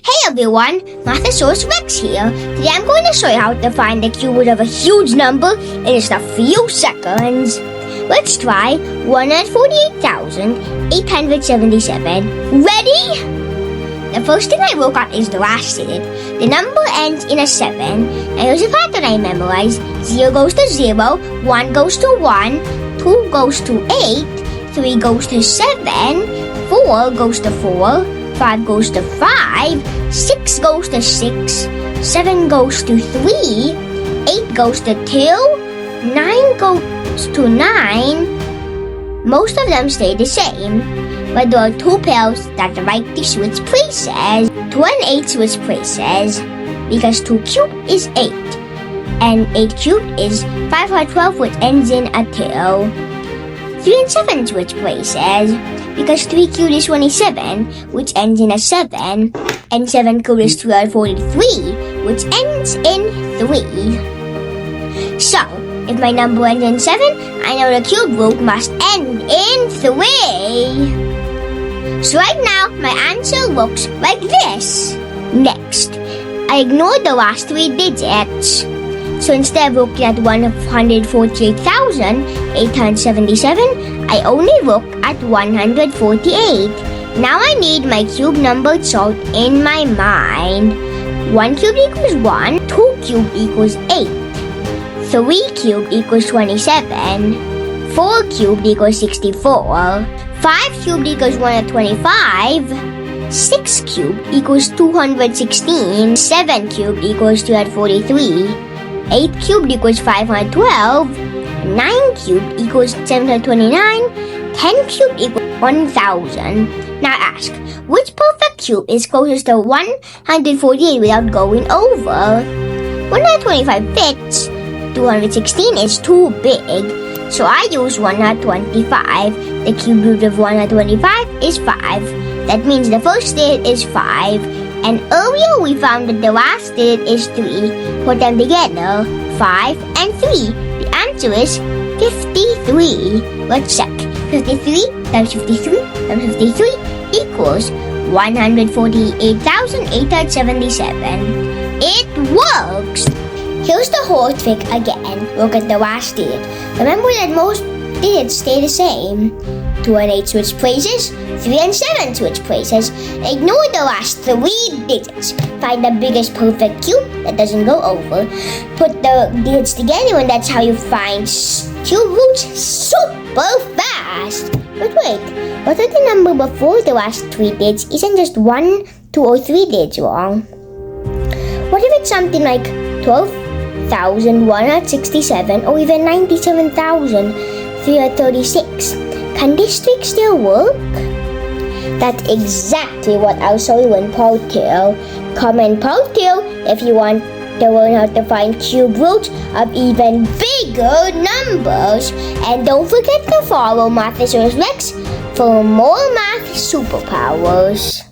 Hey everyone, Mathasaurus Rex here. Today I'm going to show you how to find the cube root of a huge number in just a few seconds. Let's try 148,877. Ready? The first thing I wrote out is the last digit. The number ends in a 7. And here's a pattern I memorized. 0 goes to 0, 1 goes to 1, 2 goes to 8, 3 goes to 7, 4 goes to 4, 5 goes to 5, 6 goes to 6, 7 goes to 3, 8 goes to 2, 9 goes to 9. Most of them stay the same, but there are two pairs that rightly switch places. 2 and 8 switch places because 2 cubed is 8, and 8 cubed is 512, which ends in a 2. 3 and 7 switch places because 3 cubed is 27, which ends in a 7, and 7 cubed is 243, which ends in 3. So, if my number ends in 7, I know the cube root must end in 3. So right now, my answer looks like this. Next, I ignored the last 3 digits. So instead of looking at 148,877, I only look at 148. Now I need my cube number solved in my mind. 1 cubed equals 1, 2 cubed equals 8, 3 cubed equals 27, 4 cubed equals 64, 5 cubed equals 125, 6 cubed equals 216, 7 cubed equals 243, 8 cubed equals 512, 9 cubed equals 729, 10 cubed equals 1000. Now ask, which perfect cube is closest to 148 without going over? 125 fits, 216 is too big, so I use 125. The cube root of 125 is 5. That means the first digit is 5. And earlier we found that the last digit is 3. Put them together, 5 and 3. The answer is 53. Let's check. 53 times 53 times 53 equals 148,877. It works! Here's the whole trick again. Look at the last digit. Remember that most digits stay the same. 2 and 8 switch places, 3 and 7 switch places. Ignore the last 3 digits. Find the biggest perfect cube that doesn't go over. Put the digits together and that's how you find cube roots super fast. But wait, what if the number before the last 3 digits isn't just 1, 2 or 3 digits wrong? What if it's something like 12,167 or even 97,336? Can this trick still work? That's exactly what I'll show you in part 2. Comment part 2 if you want to learn how to find cube roots of even bigger numbers. And don't forget to follow Mathasaurus Rex for more math superpowers.